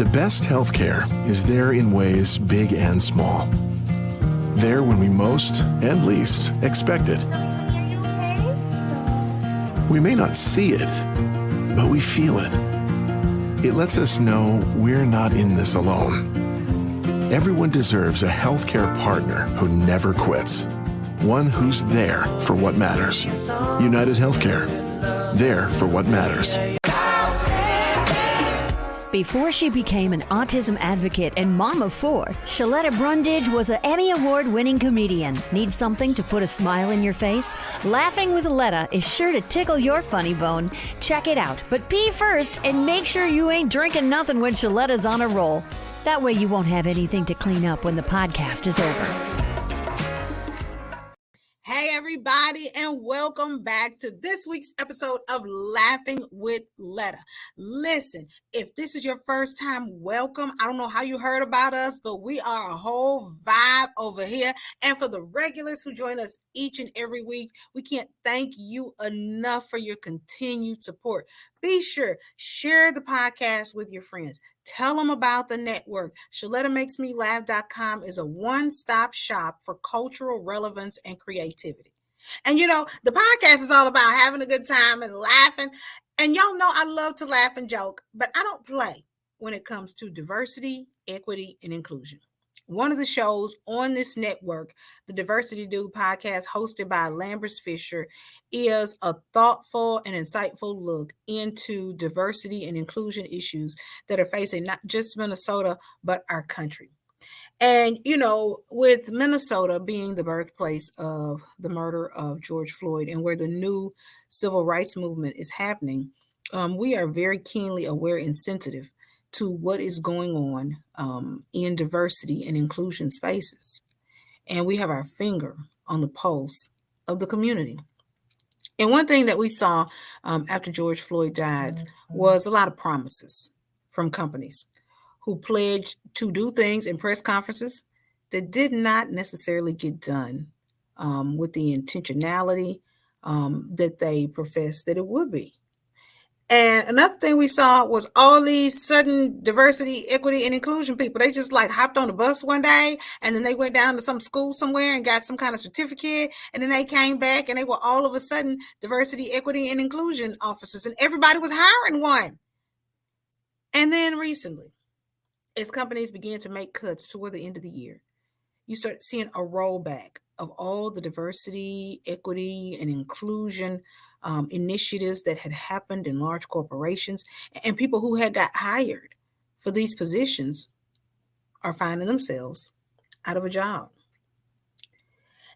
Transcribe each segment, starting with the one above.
The best healthcare is there in ways big and small. There when we most and least expect it. We may not see it, but we feel it. It lets us know we're not in this alone. Everyone deserves a healthcare partner who never quits. One who's there for what matters. United Healthcare. There for what matters. Before she became an autism advocate and mom of 4, Sheletta Brundage was an Emmy Award-winning comedian. Need something to put a smile in your face? Laughing with Letta is sure to tickle your funny bone. Check it out, but pee first and make sure you ain't drinking nothing when Sheletta's on a roll. That way you won't have anything to clean up when the podcast is over. Hey everybody, and welcome back to this week's episode of Laughing with Letta. Listen, if this is your first time, welcome. I don't know how you heard about us, but we are a whole vibe over here. And for the regulars who join us each and every week, we can't thank you enough for your continued support. Be sure, share the podcast with your friends. Tell them about the network. ShelettaMakesMeLaugh.com is a one-stop shop for cultural relevance and creativity. And you know, the podcast is all about having a good time and laughing. And y'all know I love to laugh and joke, but I don't play when it comes to diversity, equity, and inclusion. One of the shows on this network, the Diversity Dude podcast, hosted by Lambers Fisher, is a thoughtful and insightful look into diversity and inclusion issues that are facing not just Minnesota, but our country. And, you know, with Minnesota being the birthplace of the murder of George Floyd and where the new civil rights movement is happening, we are very keenly aware and sensitive to what is going on in diversity and inclusion spaces. And we have our finger on the pulse of the community. And one thing that we saw after George Floyd died was a lot of promises from companies who pledged to do things in press conferences that did not necessarily get done with the intentionality that they professed that it would be. And another thing we saw was all these sudden diversity, equity, and inclusion people. They just like hopped on the bus one day and then they went down to some school somewhere and got some kind of certificate. And then they came back and they were all of a sudden diversity, equity, and inclusion officers. And everybody was hiring one. And then recently, as companies began to make cuts toward the end of the year, you start seeing a rollback of all the diversity, equity, and inclusion initiatives that had happened in large corporations, and people who had got hired for these positions are finding themselves out of a job.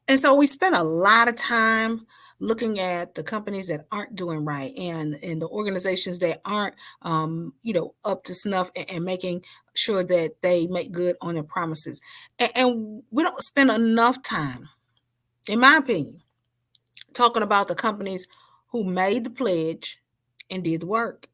And so we spent a lot of time looking at the companies that aren't doing right and the organizations that aren't, up to snuff and making sure that they make good on their promises. And we don't spend enough time, in my opinion, talking about the companies who made the pledge and did the work.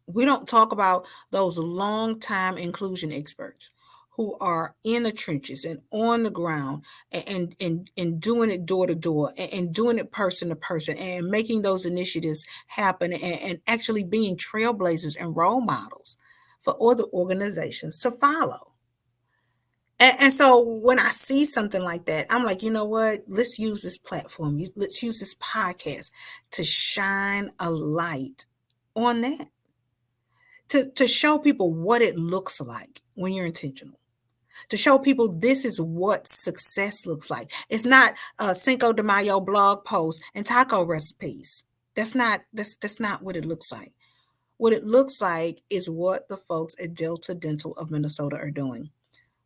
We don't talk about those long-time inclusion experts who are in the trenches and on the ground and doing it door to door and doing it person to person and making those initiatives happen and actually being trailblazers and role models for other organizations to follow. And so when I see something like that, I'm like, you know what? Let's use this platform. Let's use this podcast to shine a light on that, to show people what it looks like when you're intentional, to show people this is what success looks like. It's not Cinco de Mayo blog posts and taco recipes. That's not what it looks like. What it looks like is what the folks at Delta Dental of Minnesota are doing.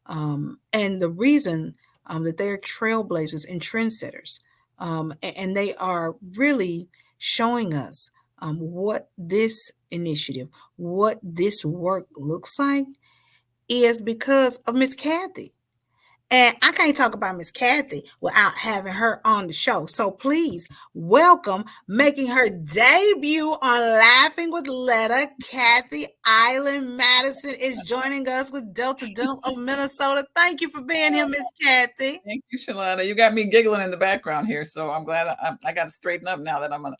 And the reason that they're trailblazers and trendsetters, and they are really showing us what this initiative, what this work looks like, is because of Miss Kathie. And I can't talk about Miss Kathie without having her on the show. So please welcome, making her debut on Laughing with Letta, Kathie Eiland-Madison is joining us with Delta Dental of Minnesota. Thank you for being here, Miss Kathie. Thank you, Sheletta. You got me giggling in the background here, so I'm glad I got to straighten up now that I'm gonna.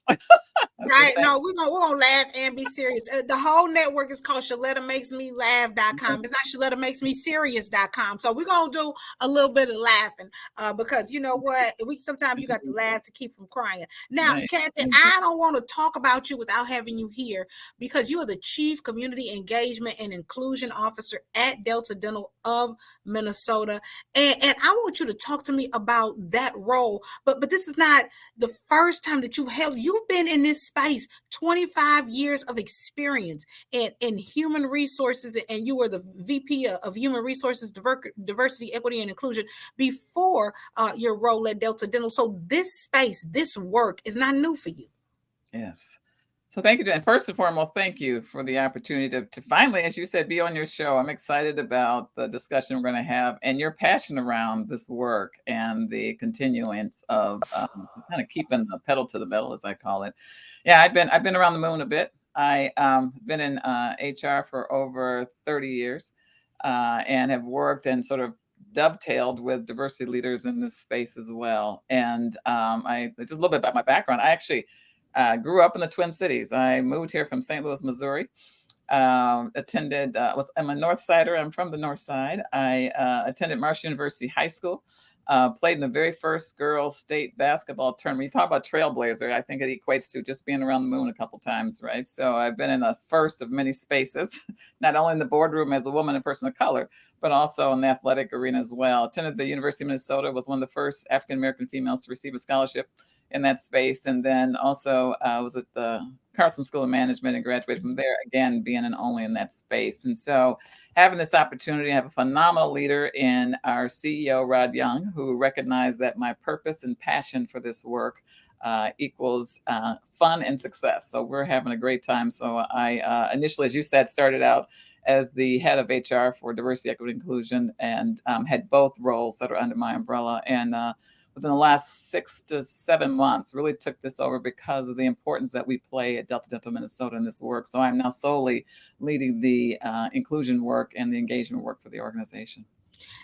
Right. No, we're gonna laugh and be serious. The whole network is called ShelettaMakesMeLaugh.com. It's not ShelettaMakesMeSerious.com. So we're gonna do a little bit of laughing because you know what? Sometimes you got to laugh to keep from crying. Now, Right. Kathie, I don't want to talk about you without having you here because you are the Chief Community Engagement and Inclusion Officer at Delta Dental of Minnesota. And I want you to talk to me about that role. But this is not the first time that you've been in this space, 25 years of experience in human resources, and you were the VP of Human Resources, Diversity, Equity, and Inclusion before your role at Delta Dental. So this space, this work is not new for you. Yes. So thank you, Jen. First and foremost, thank you for the opportunity to finally, as you said, be on your show. I'm excited about the discussion we're going to have and your passion around this work and the continuance of kind of keeping the pedal to the metal, as I call it. Yeah, I've been around the moon a bit. I been in HR for over 30 years and have worked and sort of dovetailed with diversity leaders in this space as well. And I just a little bit about my background. I actually grew up in the Twin Cities. I moved here from St. Louis, Missouri. I'm a North Sider. I'm from the North Side. I attended Marshall University High School. Played in the very first girls' state basketball tournament. You talk about trailblazer. I think it equates to just being around the moon a couple times, right? So I've been in the first of many spaces, not only in the boardroom as a woman and person of color, but also in the athletic arena as well. Attended the University of Minnesota, was one of the first African-American females to receive a scholarship in that space. And then also was at the Carlson School of Management and graduated from there, again, being and only in that space. And so having this opportunity, I have a phenomenal leader in our CEO, Rod Young, who recognized that my purpose and passion for this work equals fun and success. So we're having a great time. So I initially, as you said, started out as the head of HR for diversity, equity, inclusion, and had both roles that are under my umbrella. And within the last 6 to 7 months, really took this over because of the importance that we play at Delta Dental Minnesota in this work. So I'm now solely leading the inclusion work and the engagement work for the organization.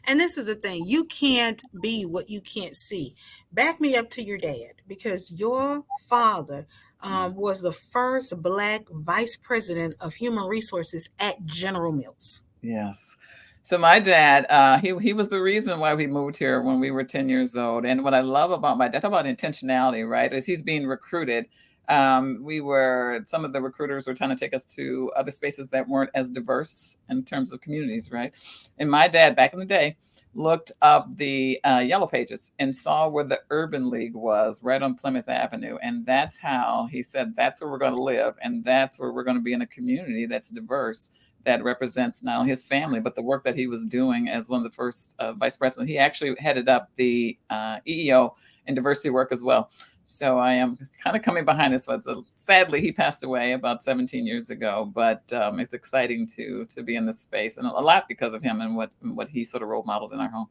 And this is the thing, you can't be what you can't see. Back me up to your dad, because your father was the first Black vice president of human resources at General Mills. Yes. So my dad, he was the reason why we moved here when we were 10 years old. And what I love about my dad, talk about intentionality, right, is he's being recruited. Some of the recruiters were trying to take us to other spaces that weren't as diverse in terms of communities, right? And my dad, back in the day, looked up the Yellow Pages and saw where the Urban League was, right on Plymouth Avenue. And that's how he said, that's where we're going to live. And that's where we're going to be in a community that's diverse, that represents not only his family, but the work that he was doing as one of the first vice presidents. He actually headed up the EEO and diversity work as well. So I am kind of coming behind this one. So sadly, he passed away about 17 years ago, but it's exciting to be in this space, and a lot because of him and what he sort of role modeled in our home.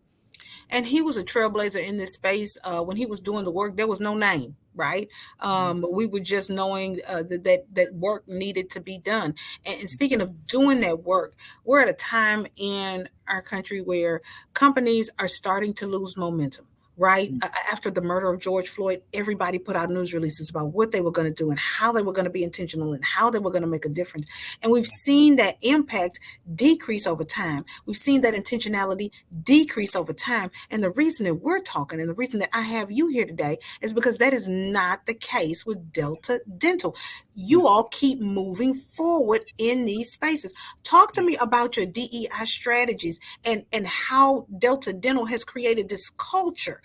And he was a trailblazer in this space. When he was doing the work, there was no name, right? We were just knowing that work needed to be done. And speaking of doing that work, we're at a time in our country where companies are starting to lose momentum. Right after the murder of George Floyd, everybody put out news releases about what they were going to do and how they were going to be intentional and how they were going to make a difference. And we've seen that impact decrease over time. We've seen that intentionality decrease over time. And the reason that we're talking and the reason that I have you here today is because that is not the case with Delta Dental. You all keep moving forward in these spaces. Talk to me about your DEI strategies and how Delta Dental has created this culture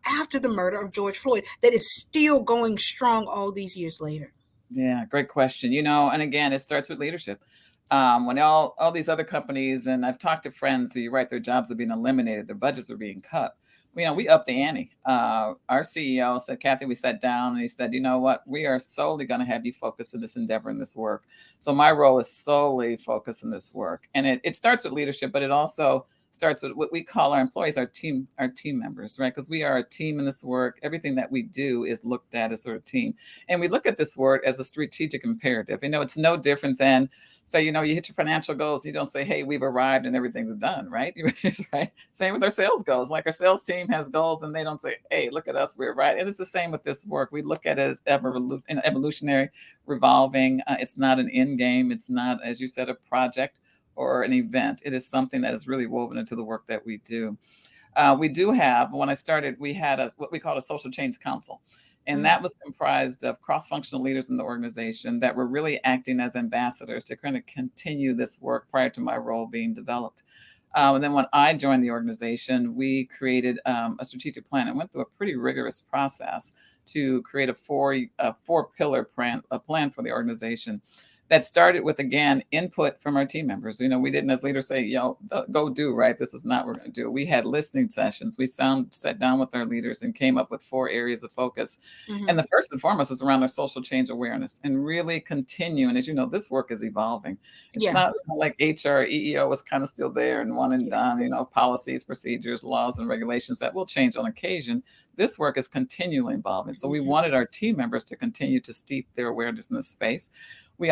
after the murder of George Floyd that is still going strong all these years later. Yeah, great question. And again, it starts with leadership. When all these other companies, and I've talked to friends who, you're right, their jobs are being eliminated, their budgets are being cut. We upped the ante. Our CEO said, Kathie, we sat down and he said, you know what, we are solely going to have you focus in this endeavor, in this work. So my role is solely focused in this work. And it starts with leadership, but it also starts with what we call our employees, our team members, right? Because we are a team in this work. Everything that we do is looked at as sort of team. And we look at this work as a strategic imperative. It's no different than, say, you hit your financial goals. You don't say, hey, we've arrived and everything's done, right? Right? Same with our sales goals. Like our sales team has goals and they don't say, hey, look at us, we're right. And it's the same with this work. We look at it as evolutionary, revolving. It's not an end game. It's not, as you said, a project or an event. It is something that is really woven into the work that we do. We do have, when I started, we had what we call a social change council. And that was comprised of cross-functional leaders in the organization that were really acting as ambassadors to kind of continue this work prior to my role being developed. And then when I joined the organization, we created a strategic plan and went through a pretty rigorous process to create a four-pillar plan for the organization. That started with, again, input from our team members. We didn't as leaders say, go do, right? This is not what we're going to do. We had listening sessions. We sat down with our leaders and came up with 4 areas of focus. Mm-hmm. And the first and foremost is around our social change awareness and really continue. And as you know, this work is evolving. It's not like HR, EEO was kind of still there and one and done, policies, procedures, laws, and regulations that will change on occasion. This work is continually evolving. So we wanted our team members to continue to steep their awareness in this space. We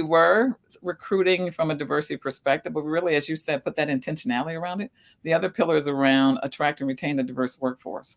were recruiting from a diversity perspective, but really, as you said, put that intentionality around it. The other pillar is around attract and retain a diverse workforce.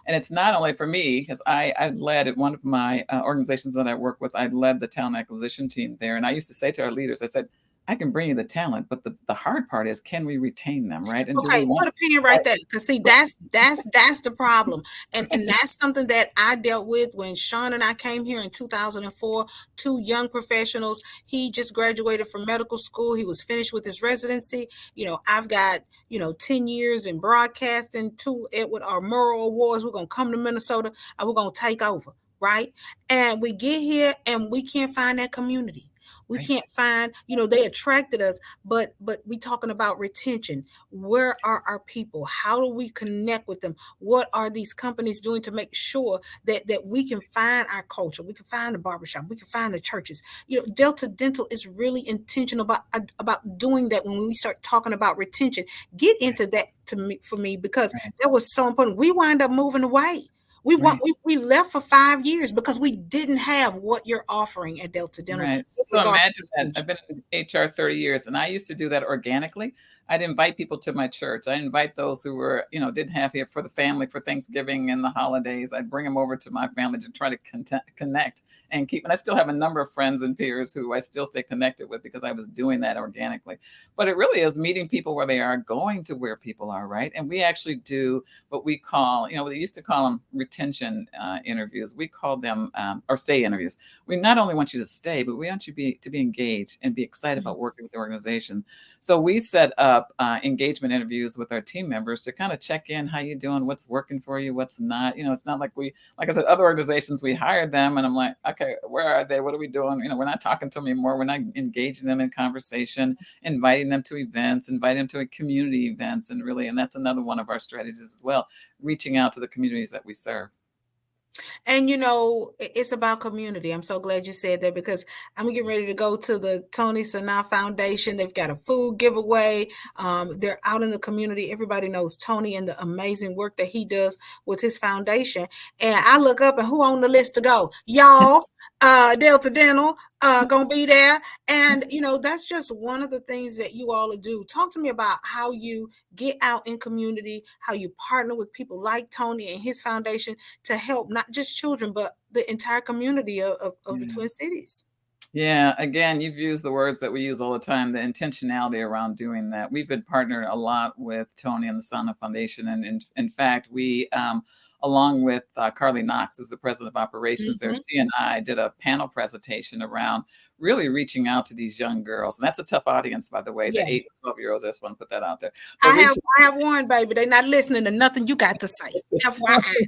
And it's not only for me, because I led at one of my organizations that I work with, I led the talent acquisition team there. And I used to say to our leaders, I said, I can bring you the talent, but the hard part is, can we retain them, right? And okay, put a pin right there, because see, that's the problem, and that's something that I dealt with when Sean and I came here in 2004. 2 young professionals. He just graduated from medical school. He was finished with his residency. I've got 10 years in broadcasting, 2 Edward R. Murrow Awards. We're gonna come to Minnesota and we're gonna take over, right? And we get here and we can't find that community. We can't find, they attracted us, but we talking about retention. Where are our people? How do we connect with them? What are these companies doing to make sure that we can find our culture? We can find the barbershop. We can find the churches. Delta Dental is really intentional about doing that. When we start talking about retention, get into that for me, because that was so important. We wind up moving away. We left for 5 years because we didn't have what you're offering at Delta Dental. Right. So imagine that. I've been in HR 30 years, and I used to do that organically. I'd invite people to my church. I invite those who were, didn't have here for the family for Thanksgiving and the holidays. I'd bring them over to my family to try to connect and keep. And I still have a number of friends and peers who I still stay connected with because I was doing that organically. But it really is meeting people where they are, going to where people are, right? And we actually do what we call, they used to call them retention interviews. We call them or stay interviews. We not only want you to stay, but we want you to be engaged and be excited about working with the organization. So we set up engagement interviews with our team members to kind of check in, how you doing, what's working for you, what's not. It's not like like I said, other organizations, we hired them and I'm like, okay, where are they? What are we doing? We're not talking to them anymore. We're not engaging them in conversation, inviting them to events, inviting them to community events. And that's another one of our strategies as well, reaching out to the communities that we serve. And, it's about community. I'm so glad you said that, because I'm getting ready to go to the Tony Sanaa Foundation. They've got a food giveaway. They're out in the community. Everybody knows Tony and the amazing work that he does with his foundation. And I look up and who on the list to go? Y'all, Delta Dental, gonna be there. And, that's just one of the things that you all do. Talk to me about how you get out in community, how you partner with people like Tony and his foundation to help not just children, but the entire community of the Twin Cities. Yeah, again, you've used the words that we use all the time, the intentionality around doing that. We've been partnering a lot with Tony and the Sanaa Foundation. And in fact, we, along with Carly Knox, who's the president of operations there, she and I did a panel presentation around really reaching out to these young girls. And that's a tough audience, by the way, the 8 to 12-year-olds. I just want to put that out there. But I have one, baby. They're not listening to nothing you got to say. FYI.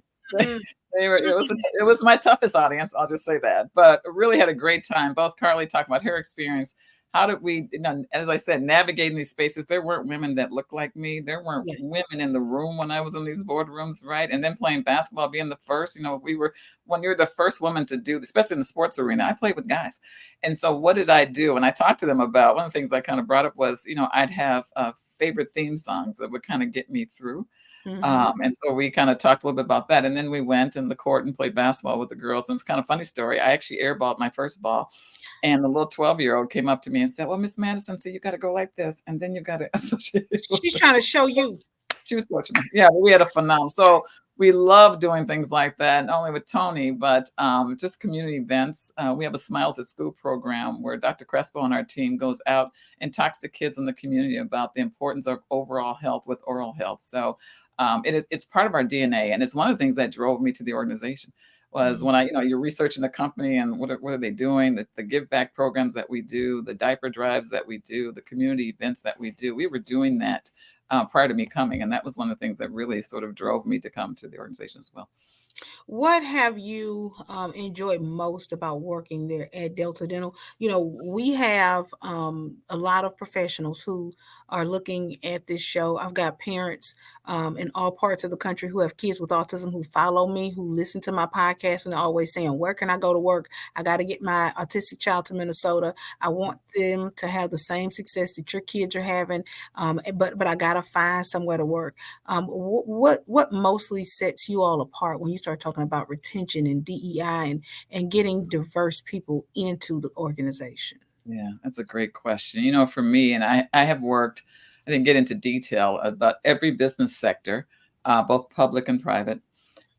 It was my toughest audience, I'll just say that. But really had a great time. Both Carly talked about her experience how did we, as I said, navigating these spaces? There weren't women that looked like me. There weren't Yeah. women in the room when I was in these boardrooms, right? And then playing basketball, being the first, when you're the first woman to do, especially in the sports arena, I played with guys. And so what did I do? And I talked to them about, one of the things I kind of brought up was, I'd have favorite theme songs that would kind of get me through. And so we kind of talked a little bit about that. And then we went in the court and played basketball with the girls. And it's kind of a funny story. I actually airballed my first ball. And the little 12-year-old came up to me and said, well, Miss Madison, so you got to go like this. And then you got to. She's trying to show you. She was coaching me. Yeah, we had a phenomenal. So we love doing things like that, not only with Tony, but just community events. We have a Smiles at School program where Dr. Crespo and our team goes out and talks to kids in the community about the importance of overall health with oral health. So it's part of our DNA. And it's one of the things that drove me to the organization. Was when you're researching the company and what are they doing, the give back programs that we do, the diaper drives that we do, the community events that we do. We were doing that prior to me coming. And that was one of the things that really sort of drove me to come to the organization as well. What have you enjoyed most about working there at Delta Dental? We have a lot of professionals who are looking at this show. I've got parents in all parts of the country who have kids with autism who follow me, who listen to my podcast, and they're always saying, where can I go to work? I got to get my autistic child to Minnesota. I want them to have the same success that your kids are having, but I got to find somewhere to work. What mostly sets you all apart when you start talking about retention and DEI and getting diverse people into the organization? Yeah, that's a great question. For me, and I have worked, I didn't get into detail about every business sector, both public and private,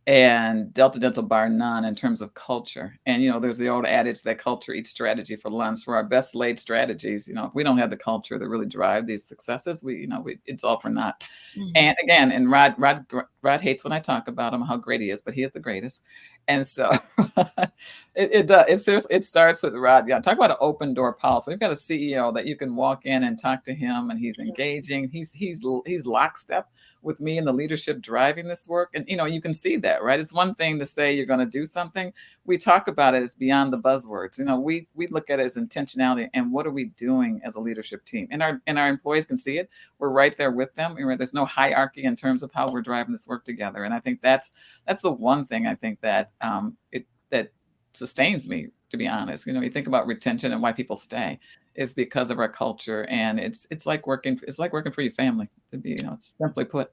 and Delta Dental bar none in terms of culture. And, there's the old adage that culture eats strategy for lunch. For our best laid strategies, if we don't have the culture that really drive these successes, it's all for naught. And again, and Rod hates when I talk about him, how great he is, but he is the greatest. And so it starts with Rod. Yeah, talk about an open door policy. We've got a CEO that you can walk in and talk to him, and he's engaging. He's lockstep with me and the leadership driving this work. And, you can see that, right? It's one thing to say you're going to do something. We talk about it as beyond the buzzwords. We look at it as intentionality and what are we doing as a leadership team? And our employees can see it. We're right there with them. There's no hierarchy in terms of how we're driving this work together. And I think that's the one thing I think that that sustains me, to be honest. You think about retention and why people stay is because of our culture. And it's like working for your family, to be, simply put.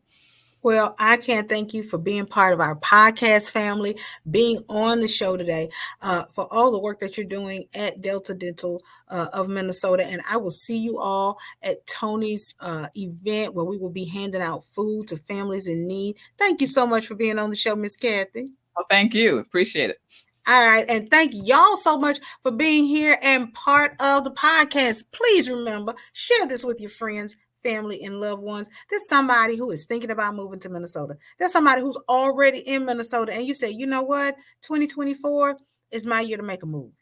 Well, I can't thank you for being part of our podcast family, being on the show today, for all the work that you're doing at Delta Dental of Minnesota. And I will see you all at Tony's event where we will be handing out food to families in need. Thank you so much for being on the show, Miss Kathie. Well, thank you. Appreciate it. All right. And thank y'all so much for being here and part of the podcast. Please remember, share this with your friends, family, and loved ones. There's somebody who is thinking about moving to Minnesota. There's somebody who's already in Minnesota. And you say, you know what? 2024 is my year to make a move.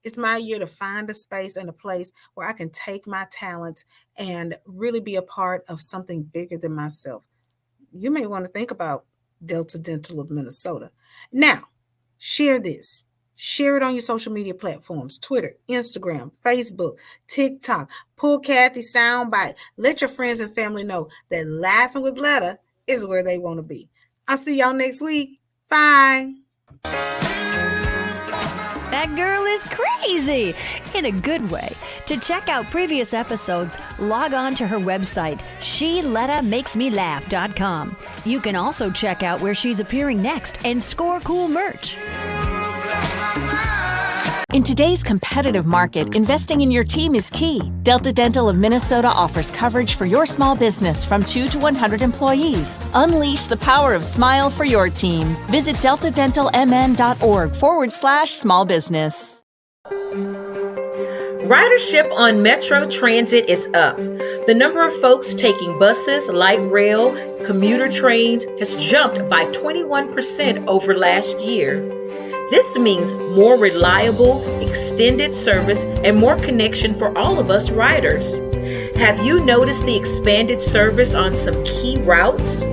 It's my year to find a space and a place where I can take my talents and really be a part of something bigger than myself. You may want to think about Delta Dental of Minnesota. Now, share this. Share it on your social media platforms, Twitter, Instagram, Facebook, TikTok. Pull Kathie soundbite. Let your friends and family know that Laughing with Letta is where they want to be. I'll see y'all next week. Bye. That girl is crazy in a good way. To check out previous episodes, log on to her website, SheLettaMakesMeLaugh.com. You can also check out where she's appearing next and score cool merch. In today's competitive market, investing in your team is key. Delta Dental of Minnesota offers coverage for your small business from 2 to 100 employees. Unleash the power of smile for your team. Visit deltadentalmn.org/small business. Ridership on Metro Transit is up. The number of folks taking buses, light rail, commuter trains has jumped by 21% over last year. This means more reliable, extended service and more connection for all of us riders. Have you noticed the expanded service on some key routes?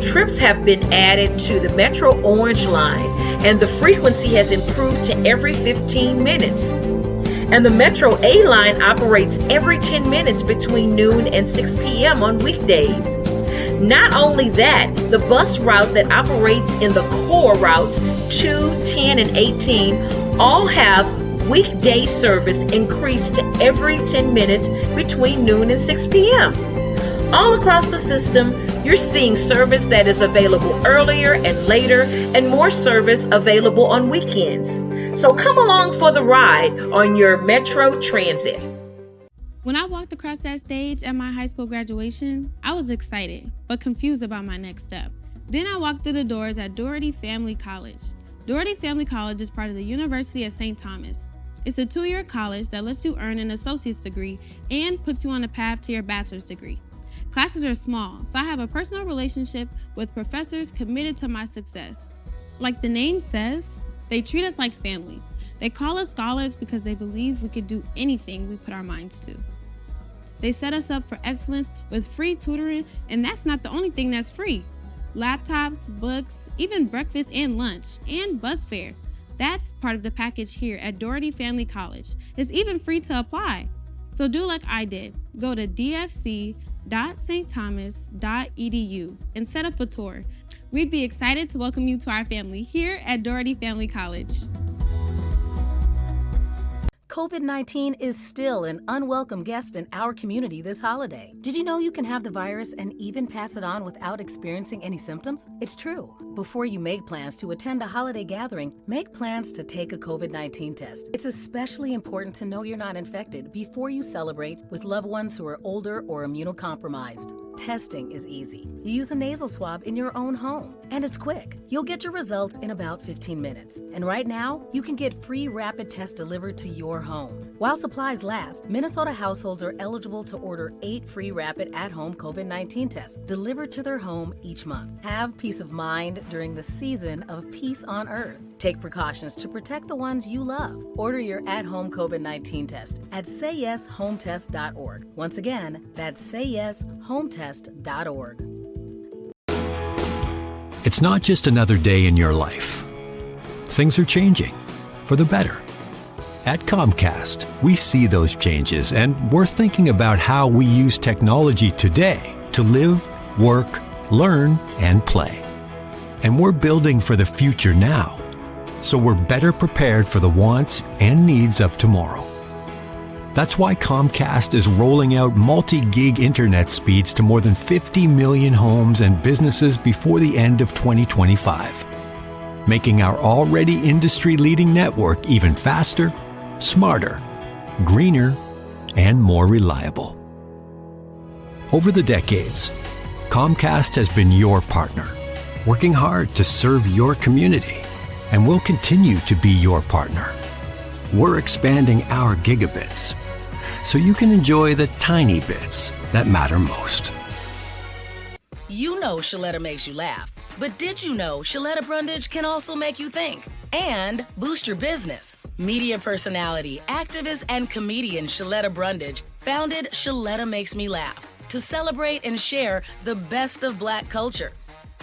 Trips have been added to the Metro Orange line, and the frequency has improved to every 15 minutes. And the Metro A line operates every 10 minutes between noon and 6 p.m. on weekdays. Not only that, the bus route that operates in the core routes 2, 10, and 18 all have weekday service increased to every 10 minutes between noon and 6 p.m. All across the system, you're seeing service that is available earlier and later, and more service available on weekends. So come along for the ride on your Metro Transit. When I walked across that stage at my high school graduation, I was excited, but confused about my next step. Then I walked through the doors at Doherty Family College. Doherty Family College is part of the University of St. Thomas. It's a 2-year college that lets you earn an associate's degree and puts you on a path to your bachelor's degree. Classes are small, so I have a personal relationship with professors committed to my success. Like the name says, they treat us like family. They call us scholars because they believe we could do anything we put our minds to. They set us up for excellence with free tutoring, and that's not the only thing that's free. Laptops, books, even breakfast and lunch, and bus fare. That's part of the package here at Doherty Family College. It's even free to apply. So do like I did. Go to dfc.stthomas.edu and set up a tour. We'd be excited to welcome you to our family here at Doherty Family College. COVID-19 is still an unwelcome guest in our community this holiday. Did you know you can have the virus and even pass it on without experiencing any symptoms? It's true. Before you make plans to attend a holiday gathering, make plans to take a COVID-19 test. It's especially important to know you're not infected before you celebrate with loved ones who are older or immunocompromised. Testing is easy. You use a nasal swab in your own home, and it's quick. You'll get your results in about 15 minutes. And right now, you can get free rapid tests delivered to your home. While supplies last, Minnesota households are eligible to order 8 free rapid at-home COVID-19 tests delivered to their home each month. Have peace of mind during the season of peace on earth. Take precautions to protect the ones you love. Order your at-home COVID-19 test at sayyeshometest.org. Once again, that's sayyeshometest.org. It's not just another day in your life. Things are changing for the better. At Comcast, we see those changes, and we're thinking about how we use technology today to live, work, learn, and play. And we're building for the future now, so we're better prepared for the wants and needs of tomorrow. That's why Comcast is rolling out multi-gig internet speeds to more than 50 million homes and businesses before the end of 2025, making our already industry-leading network even faster, smarter, greener, and more reliable. Over the decades, Comcast has been your partner, working hard to serve your community, and will continue to be your partner. We're expanding our gigabits so you can enjoy the tiny bits that matter most. You know Sheletta makes you laugh, but did you know Sheletta Brundage can also make you think and boost your business? Media personality, activist, and comedian Sheletta Brundage founded Sheletta Makes Me Laugh to celebrate and share the best of Black culture.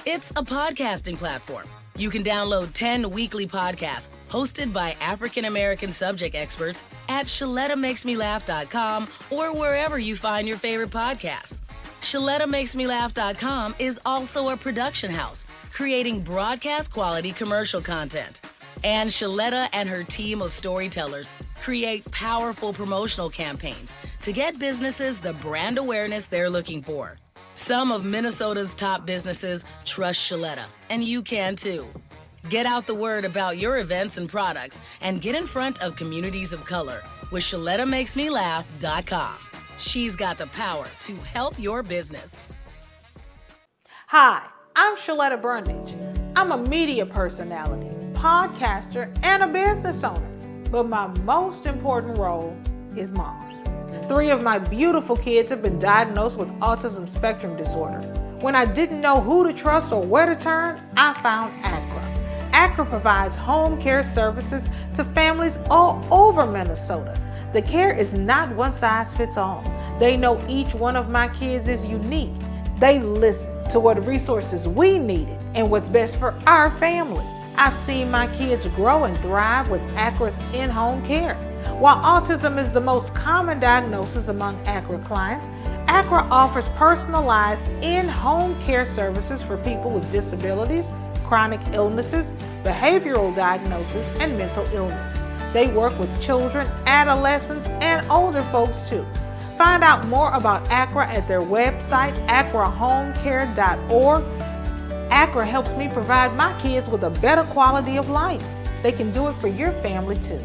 It's a podcasting platform. You can download 10 weekly podcasts hosted by African-American subject experts at ShelettaMakesMeLaugh.com or wherever you find your favorite podcasts. ShelettaMakesMeLaugh.com is also a production house, creating broadcast-quality commercial content. And Sheletta and her team of storytellers create powerful promotional campaigns to get businesses the brand awareness they're looking for. Some of Minnesota's top businesses trust Sheletta, and you can too. Get out the word about your events and products and get in front of communities of color with ShelettaMakesMeLaugh.com. She's got the power to help your business. Hi, I'm Sheletta Brundage. I'm a media personality, podcaster, and a business owner. But my most important role is mom. 3 of my beautiful kids have been diagnosed with autism spectrum disorder. When I didn't know who to trust or where to turn, I found ACRA. ACRA provides home care services to families all over Minnesota. The care is not one size fits all. They know each one of my kids is unique. They listen to what resources we needed and what's best for our family. I've seen my kids grow and thrive with ACRA's in-home care. While autism is the most common diagnosis among ACRA clients, ACRA offers personalized in-home care services for people with disabilities, chronic illnesses, behavioral diagnosis, and mental illness. They work with children, adolescents, and older folks too. Find out more about ACRA at their website, acrahomecare.org. ACRA helps me provide my kids with a better quality of life. They can do it for your family too.